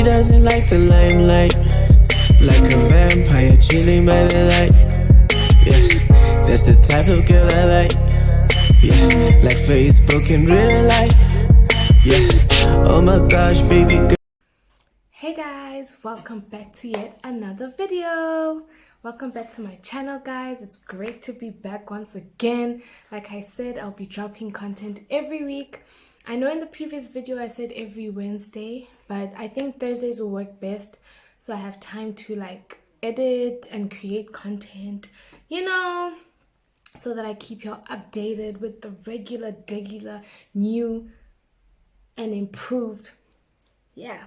doesn't like the limelight, like a vampire chilling by the light. Yeah, that's the type of girl I like. Yeah, like Facebook in real life. Yeah, oh my gosh, baby girl. Hey guys, welcome back to yet another video. Welcome back to my channel, guys. It's great to be back once again. Like I said, I'll be dropping content every week. I know in the previous video I said every Wednesday, but I think Thursdays will work best, so I have time to like edit and create content, you know, so that I keep y'all updated with the regular, new and improved. Yeah.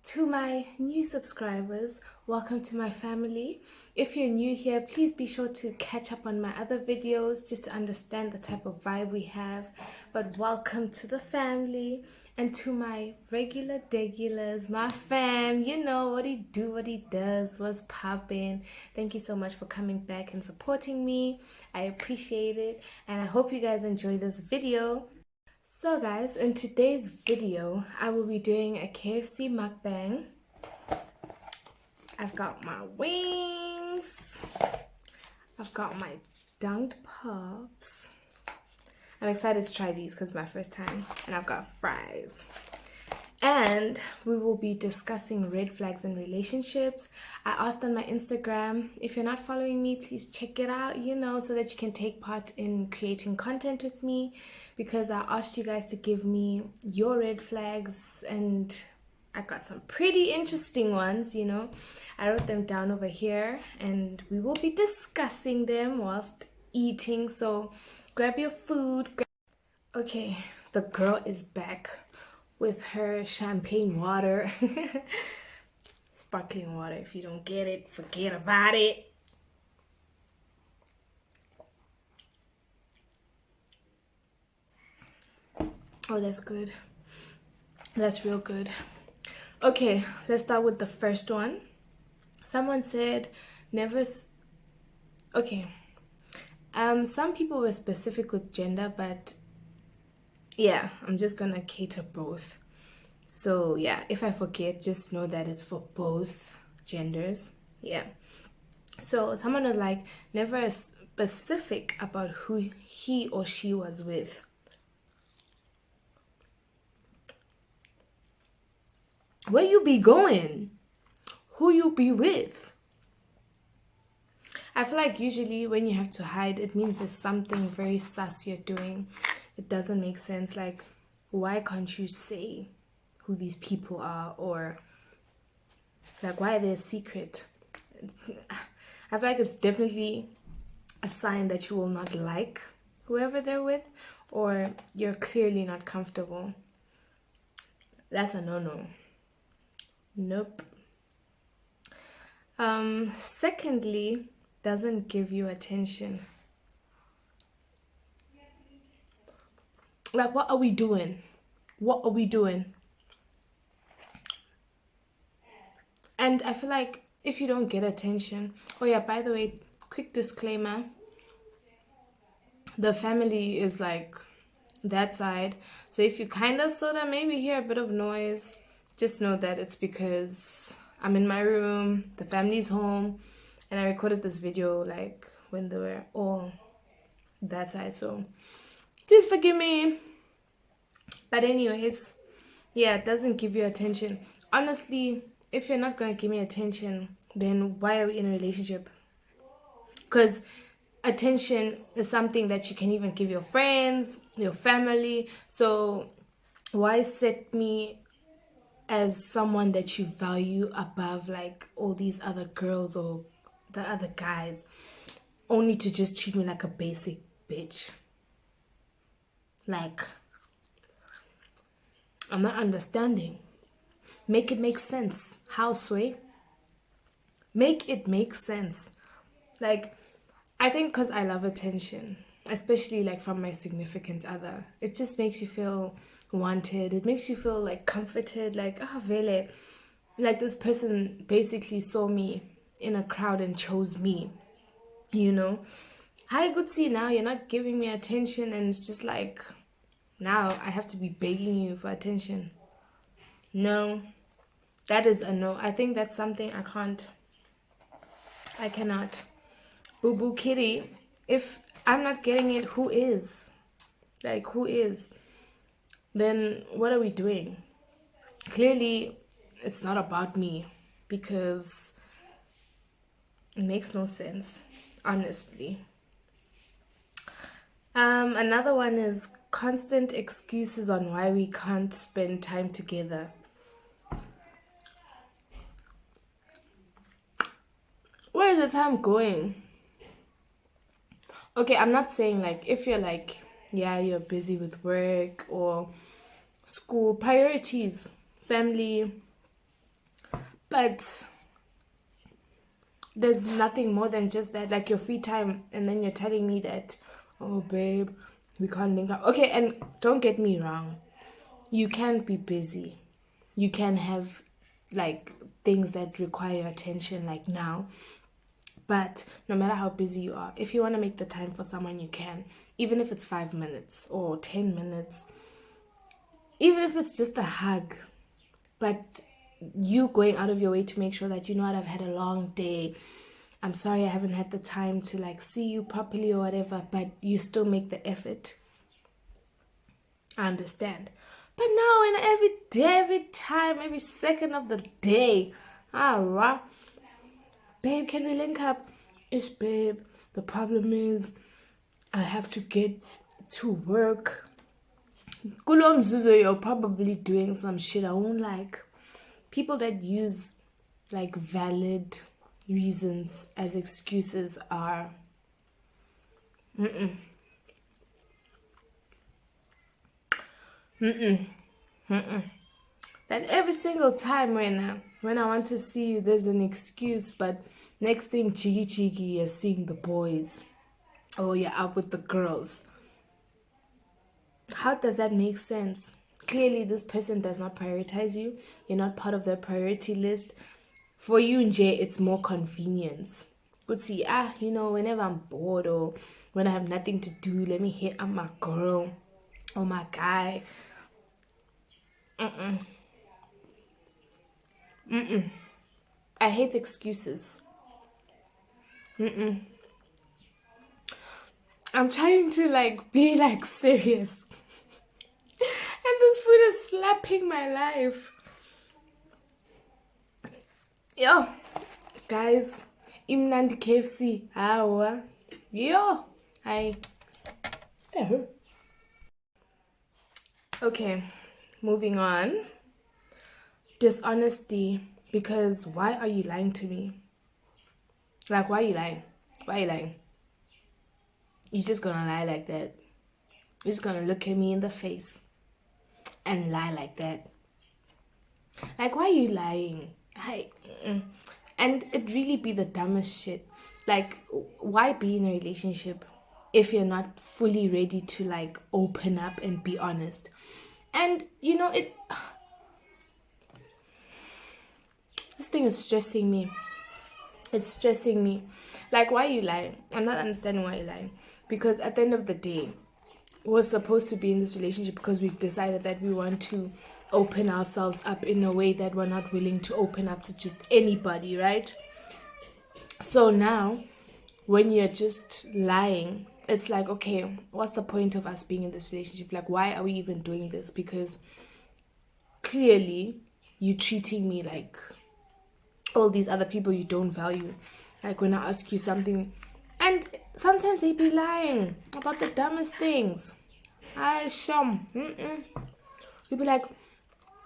To my new subscribers, welcome to my family. If you're new here, please be sure to catch up on my other videos just to understand the type of vibe we have. But welcome to the family. And to my regulars, my fam, you know what he do, what he does, what's popping. Thank you so much for coming back and supporting me. I appreciate it, and I hope you guys enjoy this video. So guys, in today's video, I will be doing a KFC mukbang. I've got my wings. I've got my dunked pops. I'm excited to try these because it's my first time. And I've got fries. And we will be discussing red flags in relationships. I asked on my Instagram, if you're not following me, please check it out, you know, so that you can take part in creating content with me, because I asked you guys to give me your red flags, and I got some pretty interesting ones, you know. I wrote them down over here, and we will be discussing them whilst eating, so grab your food. Okay, the girl is back with her champagne water. Sparkling water. If you don't get it, forget about it. Oh, that's good. That's real good. Okay, let's start with the first one. Someone said never okay. Some people were specific with gender, but yeah, I'm just gonna cater both. So yeah, if I forget, just know that it's for both genders. Yeah. So someone was like, never specific about who he or she was with. Where you be going? Who you be with? I feel like usually when you have to hide, it means there's something very sus you're doing. It doesn't make sense. Like, why can't you say who these people are, or like why are they a secret? I feel like it's definitely a sign that you will not like whoever they're with, or you're clearly not comfortable. That's a no-no. Nope. Secondly, doesn't give you attention. Like, what are we doing? What are we doing? And I feel like if you don't get attention, oh yeah, by the way, quick disclaimer, the family is like that side. So if you kind of sort of maybe hear a bit of noise, just know that it's because I'm in my room, the family's home, and I recorded this video like when they were all that side. So please forgive me. But anyways, yeah, it doesn't give you attention. Honestly, if you're not going to give me attention, then why are we in a relationship? Because attention is something that you can even give your friends, your family. So why set me as someone that you value above like all these other girls or the other guys, only to just treat me like a basic bitch? Like, I'm not understanding. Make it make sense. How, Sway? Make it make sense. Like, I think because I love attention, especially like from my significant other, it just makes you feel wanted. It makes you feel like comforted. Like, ah, vele. Like this person basically saw me in a crowd and chose me, you know? Hi, good see, now you're not giving me attention, and it's just like, now I have to be begging you for attention. No, That is a no. I think that's something I cannot. Boo boo kitty. If I'm not getting it, who is? Like, who is? Then what are we doing? Clearly, it's not about me, because it makes no sense, honestly. Another one is constant excuses on why we can't spend time together. Where is the time going? Okay, I'm not saying like if you're like, yeah, you're busy with work or school, priorities, family, but there's nothing more than just that, like your free time, and then you're telling me that, oh babe, we can't link up. Okay, and don't get me wrong, you can be busy, you can have like things that require attention like now, but no matter how busy you are, if you want to make the time for someone, you can, even if it's 5 minutes or 10 minutes, even if it's just a hug. But you going out of your way to make sure that, you know what, I've had a long day, I'm sorry I haven't had the time to like see you properly or whatever, but you still make the effort. I understand. But now, in every day, every time, every second of the day, babe, can we link up? Ish, babe, the problem is I have to get to work. Kulo mzuzu, you're probably doing some shit I won't like. People that use like valid reasons as excuses are that every single time when I want to see you, there's an excuse, but next thing, cheeky, you're seeing the boys, or you're out with the girls. How does that make sense? Clearly, this person does not prioritize you. You're not part of their priority list. For you, Nje, it's more convenience. But see, whenever I'm bored or when I have nothing to do, let me hit up my girl or my guy. I hate excuses. I'm trying to like be like serious. And this food is slapping my life. Yo, guys, imnandi KFC. Awa. Yo, hi. Okay, moving on. Dishonesty. Because why are you lying to me? Like, why are you lying? Why are you lying? You're just gonna lie like that. You're just gonna look at me in the face and lie like that. Like, why are you lying? And it really be the dumbest shit. Like, why be in a relationship if you're not fully ready to like open up and be honest? And this thing is stressing me. It's stressing me. Like, why are you lying? I'm not understanding why you're lying. Because at the end of the day, we're supposed to be in this relationship because we've decided that we want to open ourselves up in a way that we're not willing to open up to just anybody, right? So now, when you're just lying, it's like, okay, what's the point of us being in this relationship? Like, why are we even doing this? Because clearly, you're treating me like all these other people you don't value. Like, when I ask you something, and sometimes they be lying about the dumbest things. You'll be like,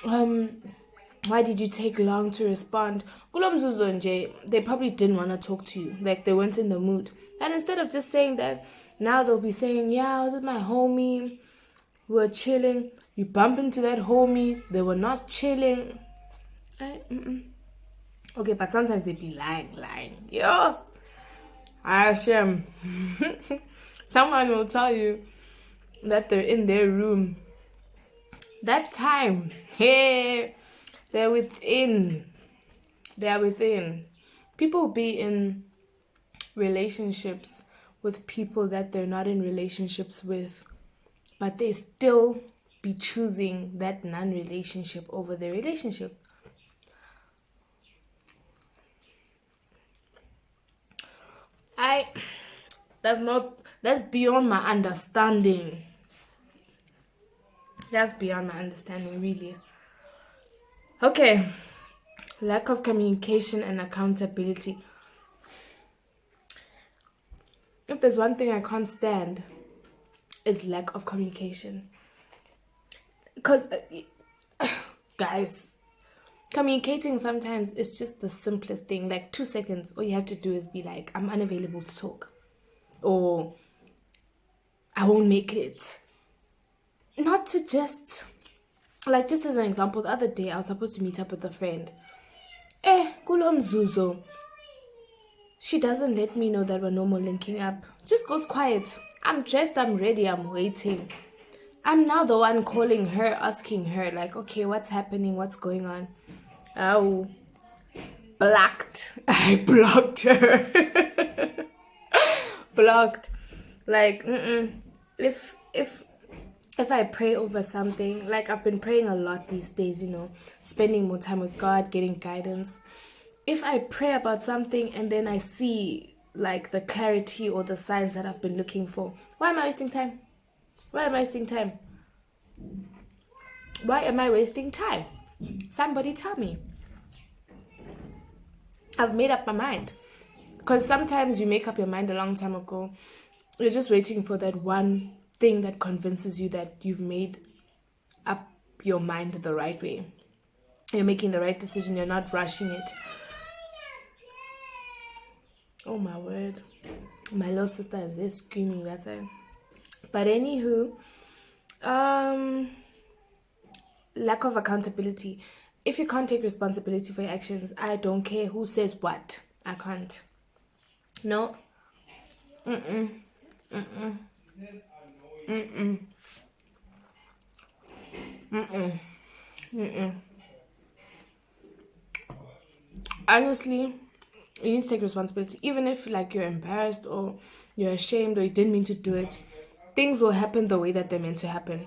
why did you take long to respond? They probably didn't want to talk to you. Like, they weren't in the mood. And instead of just saying that, now they'll be saying, yeah, I was with my homie, we were chilling. You bump into that homie, they were not chilling. Okay, but sometimes they be lying. Yo, Hashem. Someone will tell you that they're in their room. That time, hey, they're within. People be in relationships with people that they're not in relationships with, but they still be choosing that non-relationship over their relationship. That's beyond my understanding. That's beyond my understanding, really. Okay. Lack of communication and accountability. If there's one thing I can't stand, is lack of communication. Because, guys, communicating sometimes is just the simplest thing. Like 2 seconds, all you have to do is be like, I'm unavailable to talk. Or, I won't make it. Not to just, like, just as an example, the other day I was supposed to meet up with a friend. Kulo mzuzo. She doesn't let me know that we're no more linking up. Just goes quiet. I'm dressed, I'm ready, I'm waiting. I'm now the one calling her, asking her, like, okay, what's happening? What's going on? Oh, blocked. I blocked her. Blocked. Like, if I pray over something, like I've been praying a lot these days, spending more time with God, getting guidance. If I pray about something and then I see like the clarity or the signs that I've been looking for, why am I wasting time? Why am I wasting time? Why am I wasting time? Somebody tell me. I've made up my mind. Because sometimes you make up your mind a long time ago. You're just waiting for that one thing that convinces you that you've made up your mind the right way. You're making the right decision. You're not rushing it. Oh my word. My little sister is there screaming that time. But anywho, lack of accountability. If you can't take responsibility for your actions, I don't care who says what. I can't. No. Honestly, you need to take responsibility. Even if like you're embarrassed or you're ashamed or you didn't mean to do it, things will happen the way that they're meant to happen.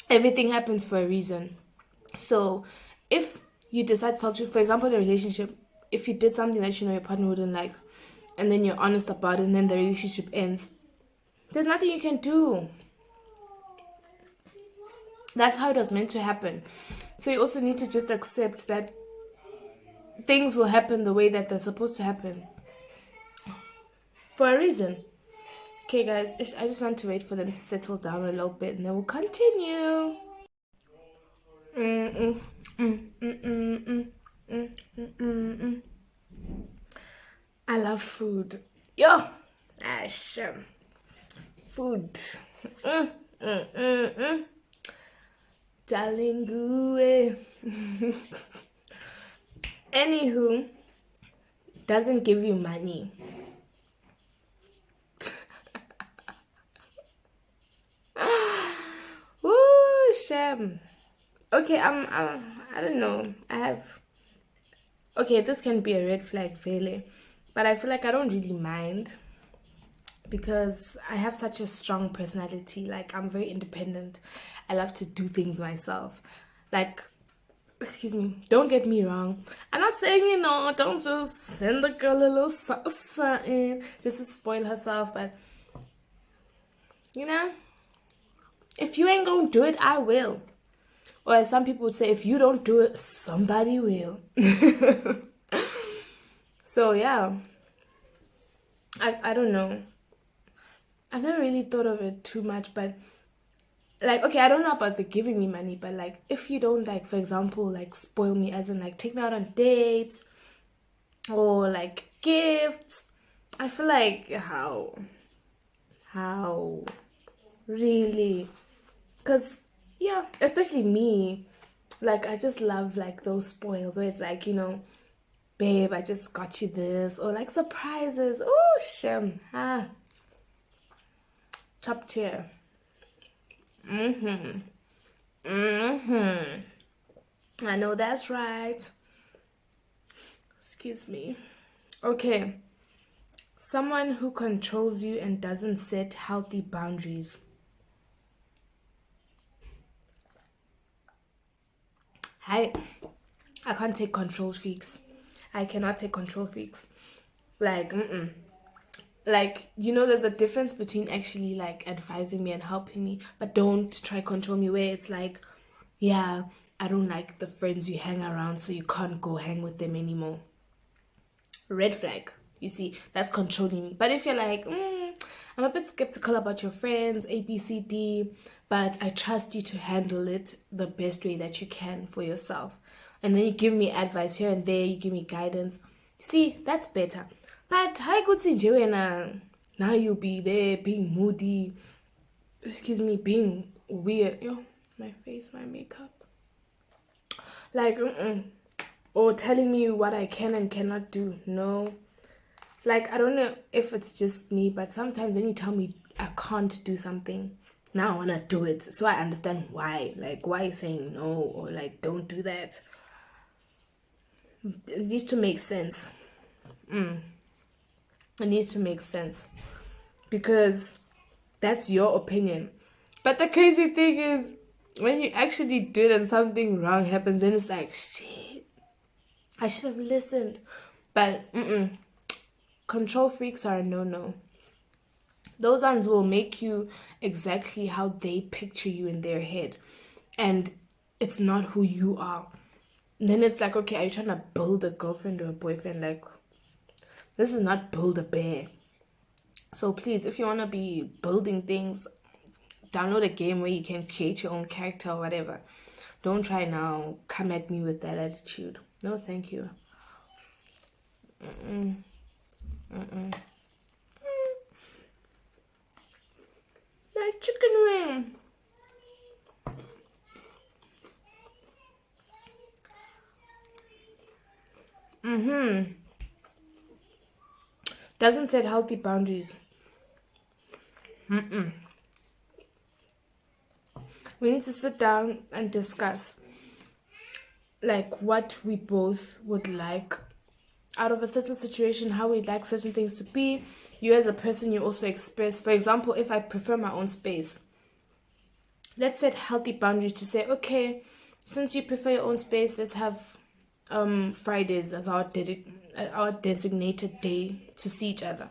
Everything happens for a reason. So if you decide to tell truth, for example, in a relationship, if you did something that your partner wouldn't like, and then you're honest about it, and then the relationship ends, there's nothing you can do. That's how it was meant to happen. So you also need to just accept that things will happen the way that they're supposed to happen. For a reason. Okay, guys, I just want to wait for them to settle down a little bit, and then we'll continue. I love food. Yo! Ash. Food. Darling gooey. Anywho, doesn't give you money. Woo, shame. Okay, I don't know. Okay, this can be a red flag, really, but I feel like I don't really mind because I have such a strong personality. Like, I'm very independent. I love to do things myself. Like, excuse me, don't get me wrong. I'm not saying, don't just send the girl a little something just to spoil herself, but, if you ain't gonna do it, I will. Or as some people would say, if you don't do it, somebody will. So, yeah. I don't know. I've never really thought of it too much, but like, okay, I don't know about the giving me money, but like, if you don't, like, for example, like, spoil me, as in like take me out on dates or like gifts, I feel like how really, because yeah, especially me, like, I just love like those spoils where it's like, babe, I just got you this, or like surprises. Oh, shame. Top tier. I know that's right. Excuse me. Okay. Someone who controls you and doesn't set healthy boundaries. I can't take control freaks. I cannot take control freaks. Like, Like, you know, there's a difference between actually like advising me and helping me, but don't try control me where it's like, yeah, I don't like the friends you hang around, so you can't go hang with them anymore. Red flag. You see, that's controlling me. But if you're like, I'm a bit skeptical about your friends, A, B, C, D, but I trust you to handle it the best way that you can for yourself. And then you give me advice here and there, you give me guidance. See, that's better. But hi, good to now you'll be there being moody, excuse me, being weird. Yo, my face, my makeup. Like, or telling me what I can and cannot do. No. Like, I don't know if it's just me, but sometimes when you tell me I can't do something, now I want to do it. So I understand why. Like, why are you saying no? Or like, don't do that. It needs to make sense. It needs to make sense. Because that's your opinion. But the crazy thing is, when you actually do it and something wrong happens, then it's like, shit, I should have listened. But, control freaks are a no-no. Those ones will make you exactly how they picture you in their head. And it's not who you are. And then it's like, okay, are you trying to build a girlfriend or a boyfriend? Like, this is not build a bear. So please, if you want to be building things, download a game where you can create your own character or whatever. Don't try now, come at me with that attitude. No, thank you. My chicken wing. Doesn't set healthy boundaries. We need to sit down and discuss like what we both would like out of a certain situation, how we'd like certain things to be. You as a person, you also express, for example, if I prefer my own space, let's set healthy boundaries to say, okay, since you prefer your own space, let's have Fridays as our designated day to see each other.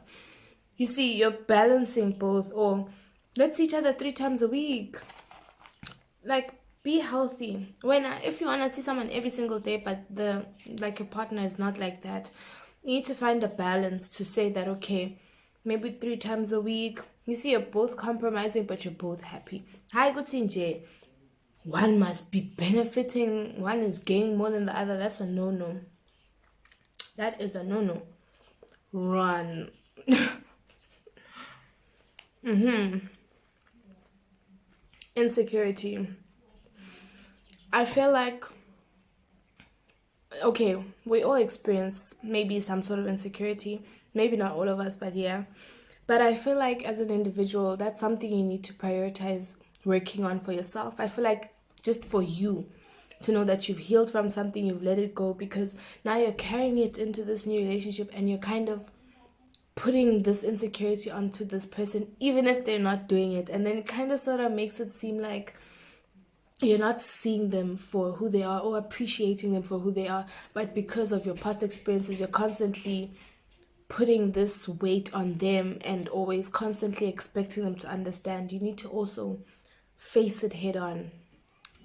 You see, you're balancing both. Or let's see each other 3 times a week. Like, be healthy. If you want to see someone every single day, but your partner is not like that, you need to find a balance to say that, okay, maybe 3 times a week. You see, you're both compromising, but you're both happy. Hi, good J. One must be benefiting, one is gaining more than the other. That's a no-no. That is a no-no. Run. Insecurity. I feel like, okay, we all experience maybe some sort of insecurity. Maybe not all of us, but yeah. But I feel like as an individual, that's something you need to prioritize working on for yourself. I feel like just for you to know that you've healed from something, you've let it go, because now you're carrying it into this new relationship and you're kind of putting this insecurity onto this person, even if they're not doing it. And then it kind of sort of makes it seem like you're not seeing them for who they are or appreciating them for who they are. But because of your past experiences, you're constantly putting this weight on them and always constantly expecting them to understand. You need to also face it head on.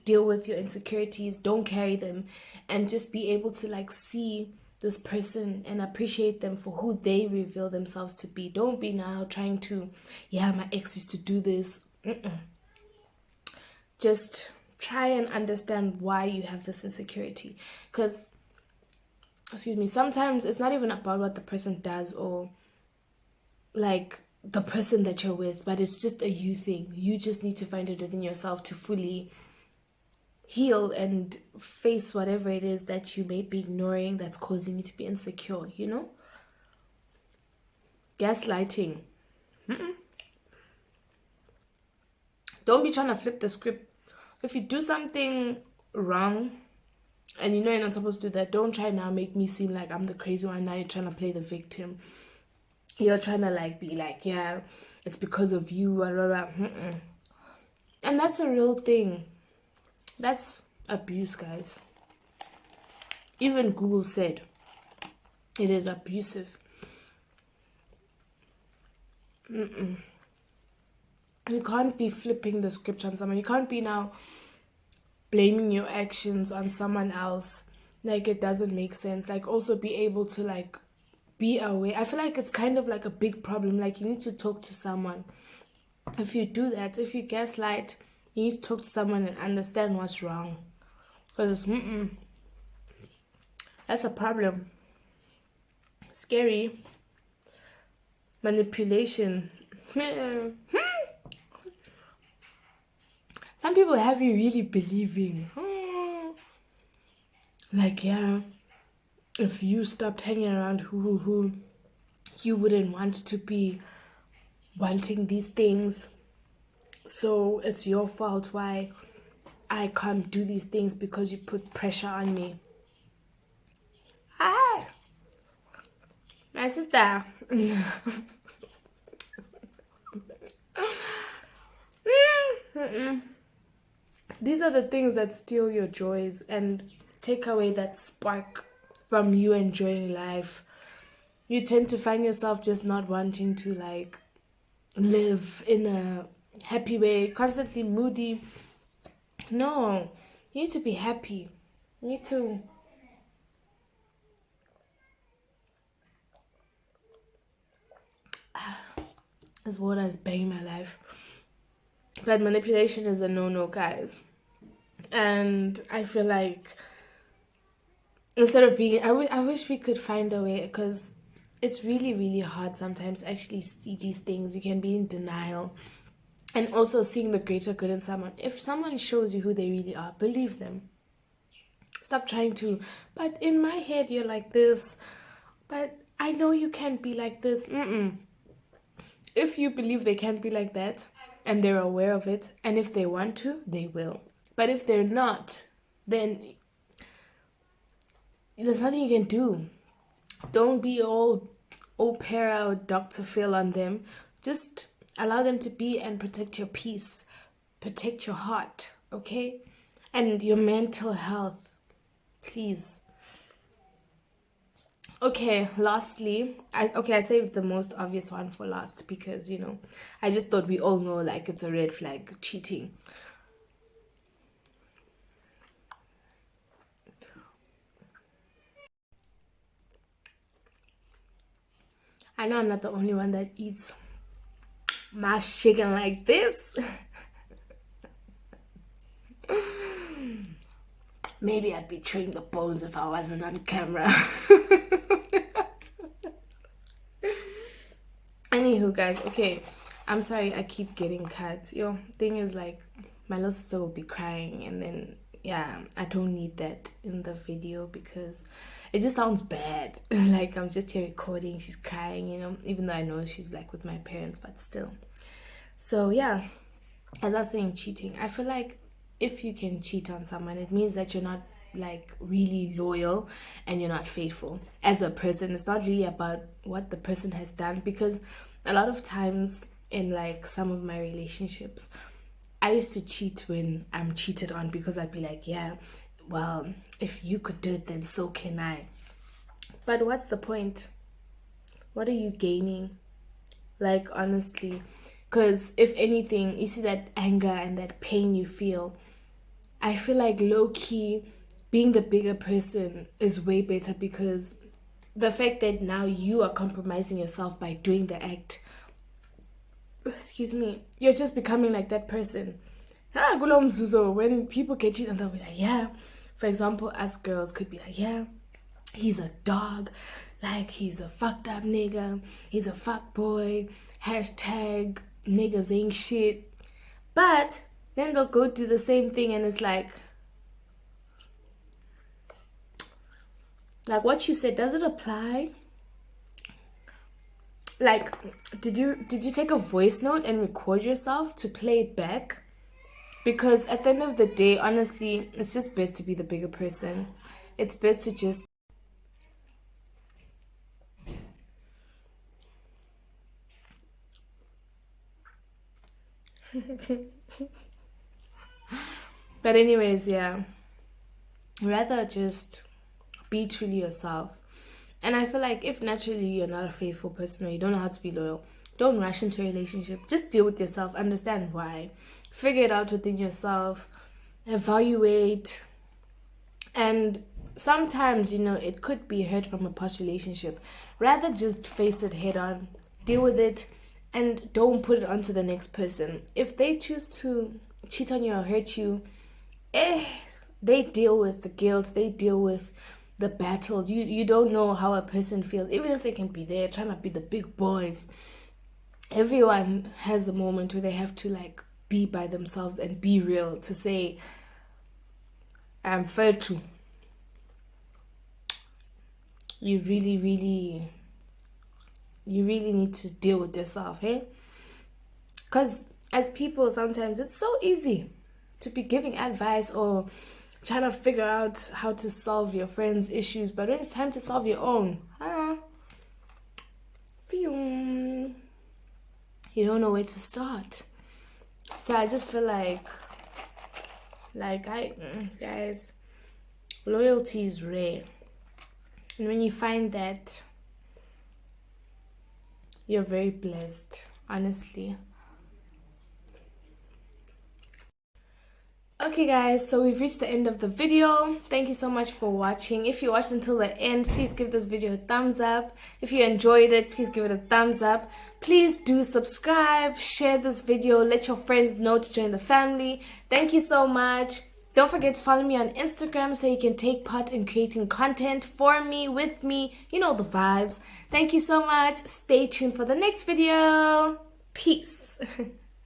Deal with your insecurities, don't carry them, and just be able to like see this person and appreciate them for who they reveal themselves to be. Don't be now trying to, my ex used to do this. Just try and understand why you have this insecurity. Because, sometimes it's not even about what the person does or like the person that you're with, but it's just a you thing. You just need to find it within yourself to fully heal and face whatever it is that you may be ignoring that's causing you to be insecure, Gaslighting. Don't be trying to flip the script. If you do something wrong and you know you're not supposed to do that, don't try now make me seem like I'm the crazy one. Now you're trying to play the victim. You're trying to be like, yeah, it's because of you, blah, blah, blah. And that's a real thing. That's abuse, guys. Even Google said it is abusive. You can't be flipping the script on someone. You can't be now blaming your actions on someone else. Like, it doesn't make sense. Like, also be able to, like, be aware. I feel like it's kind of like a big problem. Like, you need to talk to someone. If you do that, if you gaslight, you need to talk to someone and understand what's wrong. Because that's a problem. Scary. Manipulation. Some people have you really believing. Like, yeah, if you stopped hanging around who, you wouldn't want to be wanting these things. So it's your fault why I can't do these things because you put pressure on me. Hi, my sister. These are the things that steal your joys and take away that spark from you enjoying life. You tend to find yourself just not wanting to, like, live in a happy way, constantly moody. No, you need to be happy. You need to this water is banging my life. But manipulation is a no-no, guys. And I feel like instead of being, I wish we could find a way, because it's really, really hard sometimes to actually see these things. You can be in denial. And also seeing the greater good in someone. If someone shows you who they really are, believe them. Stop trying to, but in my head you're like this, but I know you can't be like this. If you believe they can't be like that, and they're aware of it, and if they want to, they will. But if they're not, then there's nothing you can do. Don't be all para or Dr. Phil on them. Just allow them to be and protect your peace. Protect your heart, okay? And your mental health, please. Okay, lastly, I saved the most obvious one for last because, I just thought we all know, like, it's a red flag, cheating. I know I'm not the only one that eats mashed chicken like this. Maybe I'd be chewing the bones if I wasn't on camera. Anywho, guys, okay, I'm sorry I keep getting cut. Thing is, like, my little sister will be crying, and then, yeah, I don't need that in the video because it just sounds bad. Like, I'm just here recording, she's crying, even though I know she's, like, with my parents, but still. So, yeah, as I was saying, cheating. I feel like if you can cheat on someone, it means that you're not, like, really loyal and you're not faithful as a person. It's not really about what the person has done, because a lot of times in, like, some of my relationships, I used to cheat when I'm cheated on, because I'd be like, yeah, well, if you could do it, then so can I. But what's the point? What are you gaining? Like, honestly, because if anything, you see that anger and that pain you feel, I feel like low-key being the bigger person is way better, because the fact that now you are compromising yourself by doing the act, excuse me, you're just becoming like that person. When people get cheated, they'll be like, yeah, for example, us girls could be like, yeah, he's a dog, like, he's a fucked up nigga, he's a fuck boy, hashtag niggas ain't shit. But then they'll go do the same thing, and it's like what you said, does it apply? Like, did you take a voice note and record yourself to play it back? Because at the end of the day, honestly, it's just best to be the bigger person. It's best to just but anyways, yeah, rather just be truly yourself. And I feel like if naturally you're not a faithful person, or you don't know how to be loyal, don't rush into a relationship. Just deal with yourself, understand why, figure it out within yourself, evaluate. And sometimes, you know, it could be hurt from a past relationship. Rather just face it head on, deal with it, and don't put it onto the next person. If they choose to cheat on you or hurt you, they deal with the guilt, they deal with the battles. You don't know how a person feels, even if they can be there trying to be the big boys. Everyone has a moment where they have to like be by themselves and be real, to say, I'm fair to. You really need to deal with yourself, hey? Because as people, sometimes it's so easy to be giving advice or trying to figure out how to solve your friends' issues, but when it's time to solve your own, you don't know where to start. So I just feel like guys, loyalty is rare. And when you find that, you're very blessed, honestly. Okay guys, so we've reached the end of the video. Thank you so much for watching. If you watched until the end, please give this video a thumbs up. If you enjoyed it, please give it a thumbs up. Please do subscribe, share this video, let your friends know to join the family. Thank you so much. Don't forget to follow me on Instagram so you can take part in creating content for me, with me, you know the vibes. Thank you so much. Stay tuned for the next video. Peace.